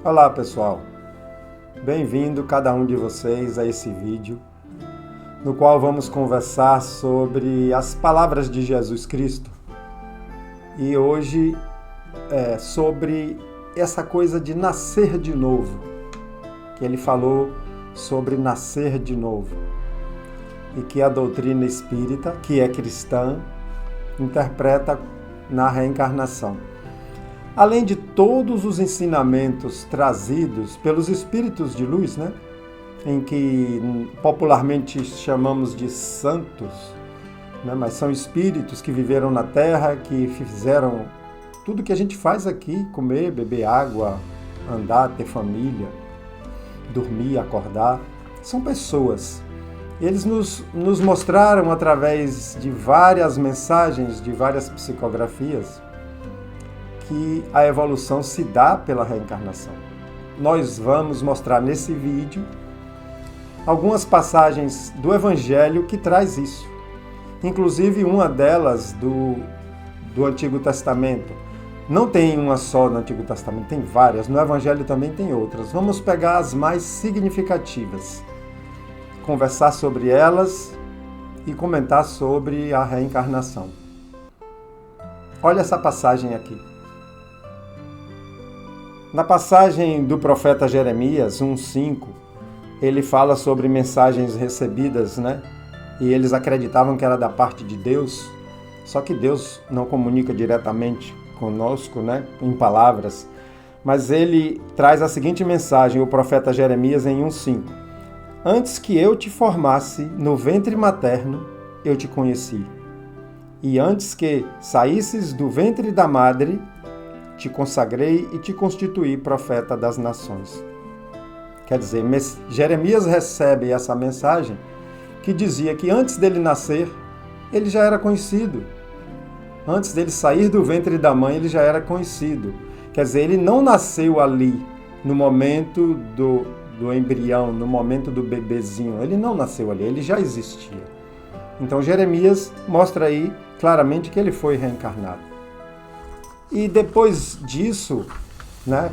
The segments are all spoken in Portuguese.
Olá pessoal, bem-vindo cada um de vocês a esse vídeo no qual vamos conversar sobre as palavras de Jesus Cristo e hoje sobre essa coisa de nascer de novo, que ele falou sobre nascer de novo e que a doutrina espírita, que é cristã, interpreta na reencarnação. Além de todos os ensinamentos trazidos pelos espíritos de luz, em que popularmente chamamos de santos, mas são espíritos que viveram na Terra, que fizeram tudo que a gente faz aqui, comer, beber água, andar, ter família, dormir, acordar. São pessoas. Eles nos mostraram através de várias mensagens, de várias psicografias, que a evolução se dá pela reencarnação. Nós vamos mostrar nesse vídeo algumas passagens do Evangelho que traz isso. Inclusive uma delas do Antigo Testamento. Não tem uma só no Antigo Testamento, tem várias. No Evangelho também tem outras. Vamos pegar as mais significativas, conversar sobre elas e comentar sobre a reencarnação. Olha essa passagem aqui. Na passagem do profeta Jeremias 1:5, ele fala sobre mensagens recebidas, E eles acreditavam que era da parte de Deus, só que Deus não comunica diretamente conosco, em palavras. Mas ele traz a seguinte mensagem, o profeta Jeremias em 1:5. Antes que eu te formasse no ventre materno, eu te conheci. E antes que saísses do ventre da madre, te consagrei e te constituí profeta das nações. Quer dizer, Jeremias recebe essa mensagem que dizia que antes dele nascer, ele já era conhecido. Antes dele sair do ventre da mãe, ele já era conhecido. Quer dizer, ele não nasceu ali, no momento do embrião, no momento do bebezinho. Ele não nasceu ali, ele já existia. Então, Jeremias mostra aí claramente que ele foi reencarnado. E depois disso,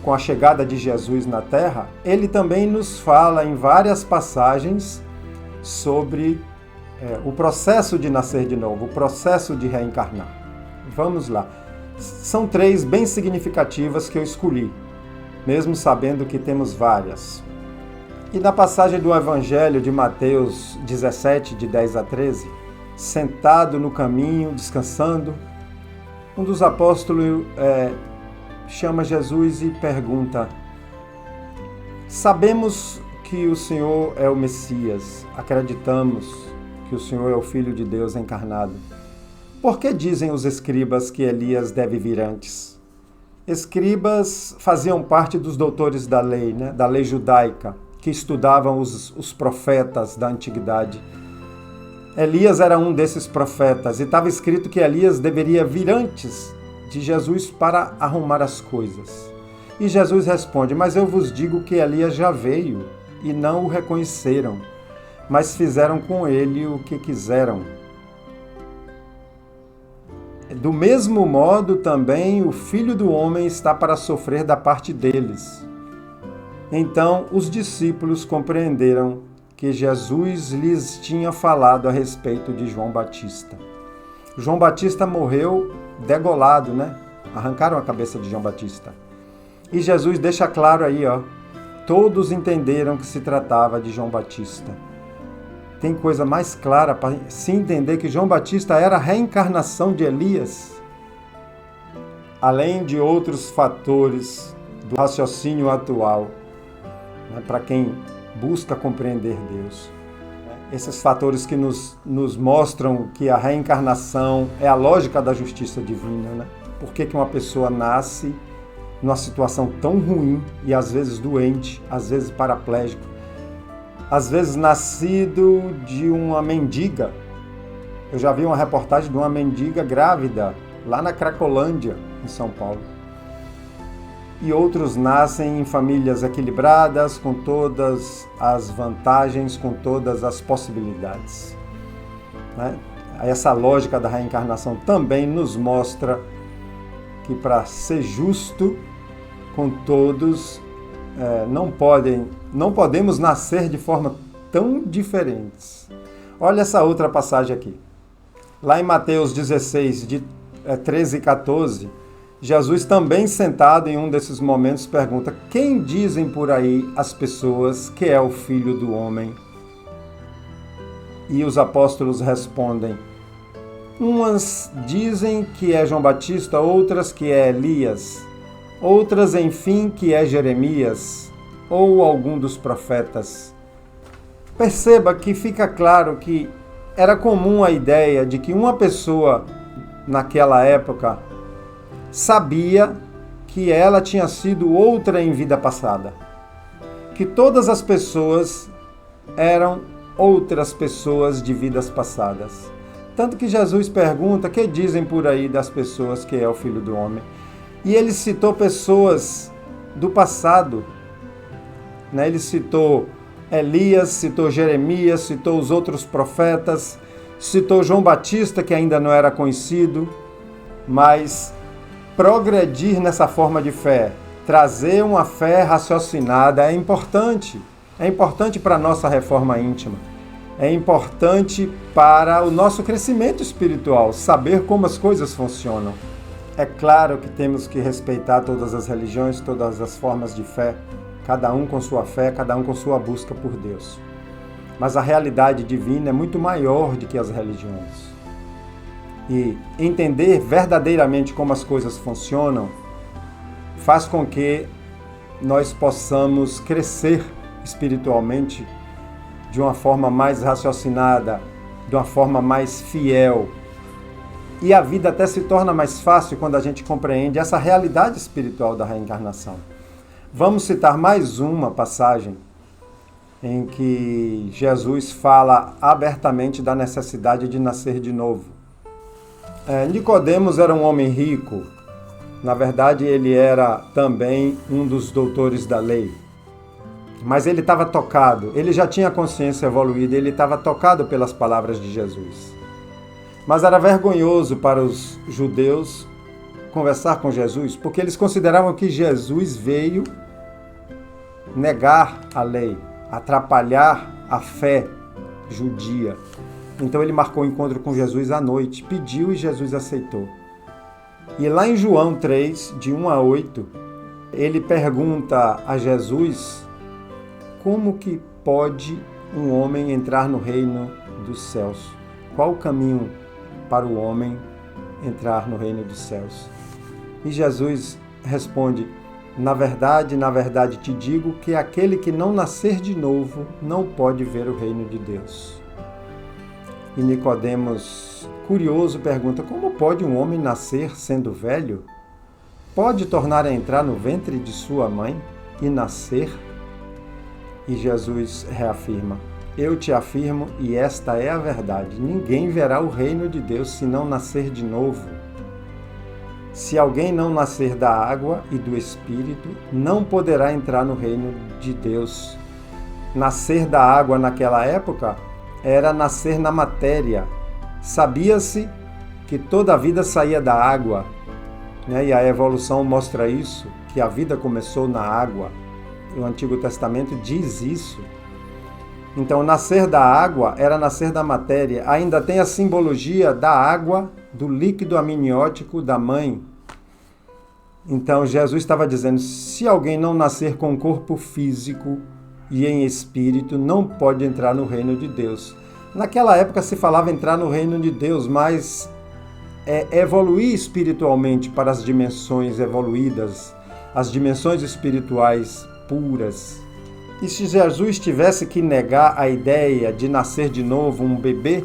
com a chegada de Jesus na Terra, ele também nos fala em várias passagens sobre o processo de nascer de novo, o processo de reencarnar. Vamos lá. São 3 bem significativas que eu escolhi, mesmo sabendo que temos várias. E na passagem do Evangelho de Mateus 17, de 10 a 13, sentado no caminho, descansando, um dos apóstolos chama Jesus e pergunta: sabemos que o Senhor é o Messias, acreditamos que o Senhor é o Filho de Deus encarnado. Por que dizem os escribas que Elias deve vir antes? Escribas faziam parte dos doutores da lei judaica, que estudavam os profetas da antiguidade. Elias era um desses profetas e estava escrito que Elias deveria vir antes de Jesus para arrumar as coisas. E Jesus responde: mas eu vos digo que Elias já veio e não o reconheceram, mas fizeram com ele o que quiseram. Do mesmo modo também o Filho do Homem está para sofrer da parte deles. Então os discípulos compreenderam que Jesus lhes tinha falado a respeito de João Batista. João Batista morreu degolado, Arrancaram a cabeça de João Batista. E Jesus deixa claro aí, todos entenderam que se tratava de João Batista. Tem coisa mais clara para se entender que João Batista era a reencarnação de Elias? Além de outros fatores do raciocínio atual, para quem busca compreender Deus. Esses fatores que nos mostram que a reencarnação é a lógica da justiça divina. Por que uma pessoa nasce numa situação tão ruim e às vezes doente, às vezes paraplégico, às vezes nascido de uma mendiga. Eu já vi uma reportagem de uma mendiga grávida lá na Cracolândia, em São Paulo. E outros nascem em famílias equilibradas, com todas as vantagens, com todas as possibilidades. Essa lógica da reencarnação também nos mostra que para ser justo com todos, não podemos nascer de forma tão diferentes. Olha essa outra passagem aqui. Lá em Mateus 16, 13 e 14, Jesus também sentado em um desses momentos pergunta: quem dizem por aí as pessoas que é o Filho do Homem? E os apóstolos respondem: umas dizem que é João Batista, outras que é Elias, outras, enfim, que é Jeremias ou algum dos profetas. Perceba que fica claro que era comum a ideia de que uma pessoa, naquela época, sabia que ela tinha sido outra em vida passada. Que todas as pessoas eram outras pessoas de vidas passadas. Tanto que Jesus pergunta: que dizem por aí das pessoas que é o Filho do Homem? E ele citou pessoas do passado, né? Ele citou Elias, citou Jeremias, citou os outros profetas, citou João Batista, que ainda não era conhecido, mas progredir nessa forma de fé, trazer uma fé raciocinada é importante. É importante para a nossa reforma íntima. É importante para o nosso crescimento espiritual, saber como as coisas funcionam. É claro que temos que respeitar todas as religiões, todas as formas de fé, cada um com sua fé, cada um com sua busca por Deus. Mas a realidade divina é muito maior do que as religiões. E entender verdadeiramente como as coisas funcionam faz com que nós possamos crescer espiritualmente de uma forma mais raciocinada, de uma forma mais fiel. E a vida até se torna mais fácil quando a gente compreende essa realidade espiritual da reencarnação. Vamos citar mais uma passagem em que Jesus fala abertamente da necessidade de nascer de novo. Nicodemos era um homem rico. Na verdade, ele era também um dos doutores da lei. Mas ele estava tocado, ele já tinha consciência evoluída, ele estava tocado pelas palavras de Jesus. Mas era vergonhoso para os judeus conversar com Jesus, porque eles consideravam que Jesus veio negar a lei, atrapalhar a fé judia. Então ele marcou o encontro com Jesus à noite, pediu e Jesus aceitou. E lá em João 3, de 1 a 8, ele pergunta a Jesus: como que pode um homem entrar no reino dos céus? Qual o caminho para o homem entrar no reino dos céus? E Jesus responde: na verdade te digo que aquele que não nascer de novo não pode ver o reino de Deus. E Nicodemos, curioso, pergunta: como pode um homem nascer sendo velho? Pode tornar a entrar no ventre de sua mãe e nascer? E Jesus reafirma: eu te afirmo, e esta é a verdade, ninguém verá o reino de Deus se não nascer de novo. Se alguém não nascer da água e do Espírito, não poderá entrar no reino de Deus. Nascer da água naquela época era nascer na matéria. Sabia-se que toda a vida saía da água, né? E a evolução mostra isso, que a vida começou na água. O Antigo Testamento diz isso. Então, nascer da água era nascer da matéria. Ainda tem a simbologia da água, do líquido amniótico da mãe. Então, Jesus estava dizendo: se alguém não nascer com corpo físico e em espírito, não pode entrar no reino de Deus. Naquela época se falava entrar no reino de Deus, mas evoluir espiritualmente para as dimensões evoluídas, as dimensões espirituais puras. E se Jesus tivesse que negar a ideia de nascer de novo um bebê,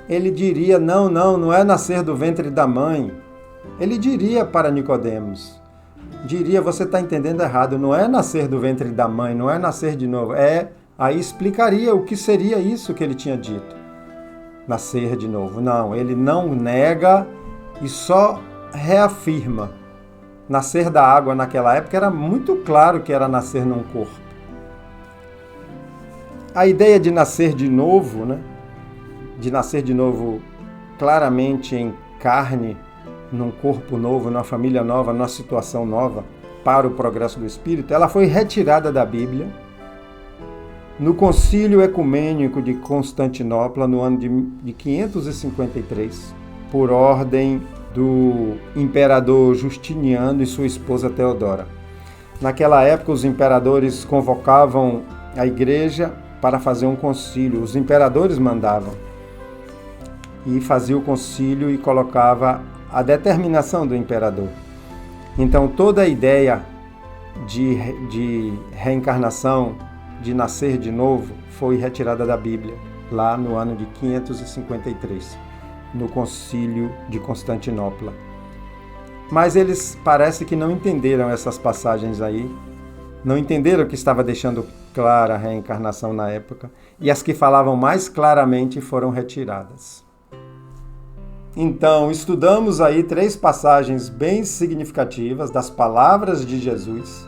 ele diria: não é nascer do ventre da mãe. Ele diria para Nicodemos, você está entendendo errado, não é nascer do ventre da mãe, não é nascer de novo. Aí explicaria o que seria isso que ele tinha dito, nascer de novo. Não, ele não nega e só reafirma. Nascer da água naquela época era muito claro que era nascer num corpo. A ideia de nascer de novo, né? De nascer de novo claramente em carne, num corpo novo, numa família nova, numa situação nova, para o progresso do Espírito, ela foi retirada da Bíblia no Concílio Ecumênico de Constantinopla, no ano de 553, por ordem do imperador Justiniano e sua esposa Teodora. Naquela época, os imperadores convocavam a igreja para fazer um concílio. Os imperadores mandavam e fazia o concílio e colocava a determinação do imperador. Então, toda a ideia de reencarnação, de nascer de novo, foi retirada da Bíblia, lá no ano de 553, no Concílio de Constantinopla. Mas eles parece que não entenderam essas passagens aí, não entenderam que estava deixando clara a reencarnação na época, e as que falavam mais claramente foram retiradas. Então, estudamos aí 3 passagens bem significativas das palavras de Jesus,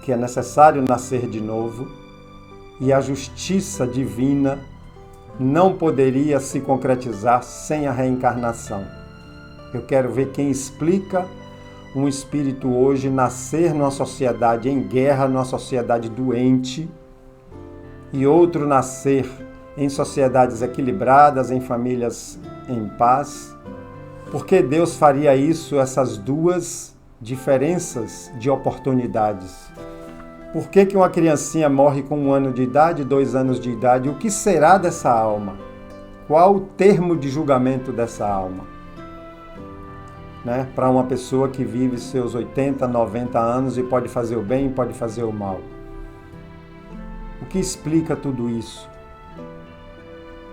que é necessário nascer de novo, e a justiça divina não poderia se concretizar sem a reencarnação. Eu quero ver quem explica um espírito hoje nascer numa sociedade em guerra, numa sociedade doente, e outro nascer em sociedades equilibradas, em famílias em paz. Por que Deus faria isso, essas 2 diferenças de oportunidades? Por que uma criancinha morre com 1 ano de idade, 2 anos de idade? O que será dessa alma? Qual o termo de julgamento dessa alma? Para uma pessoa que vive seus 80, 90 anos e pode fazer o bem e pode fazer o mal. O que explica tudo isso?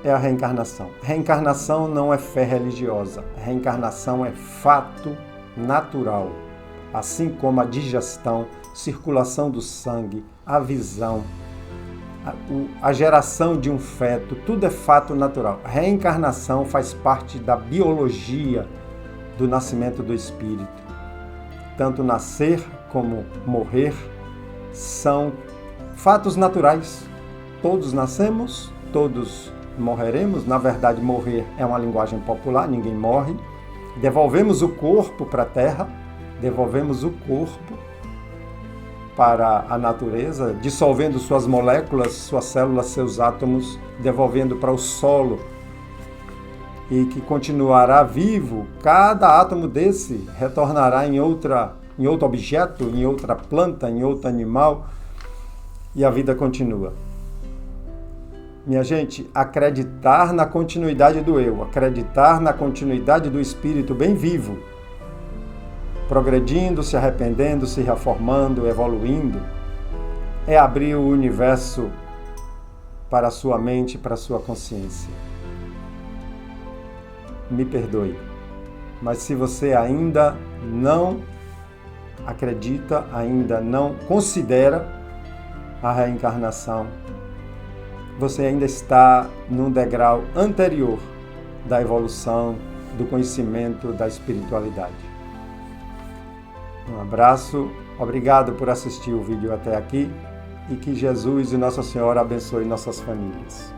É a reencarnação. Reencarnação não é fé religiosa. Reencarnação é fato natural. Assim como a digestão, circulação do sangue, a visão, a geração de um feto, tudo é fato natural. Reencarnação faz parte da biologia do nascimento do espírito. Tanto nascer como morrer são fatos naturais. Todos nascemos, todos morreremos. Na verdade, morrer é uma linguagem popular, ninguém morre. Devolvemos o corpo para a terra, devolvemos o corpo para a natureza, dissolvendo suas moléculas, suas células, seus átomos, devolvendo para o solo, e que continuará vivo. Cada átomo desse retornará em outro objeto, em outra planta, em outro animal, e a vida continua. Minha gente, acreditar na continuidade do eu, acreditar na continuidade do espírito bem vivo, progredindo, se arrependendo, se reformando, evoluindo, é abrir o universo para a sua mente, para a sua consciência. Me perdoe, mas se você ainda não acredita, ainda não considera a reencarnação, você ainda está num degrau anterior da evolução, do conhecimento, da espiritualidade. Um abraço, obrigado por assistir o vídeo até aqui, e que Jesus e Nossa Senhora abençoe nossas famílias.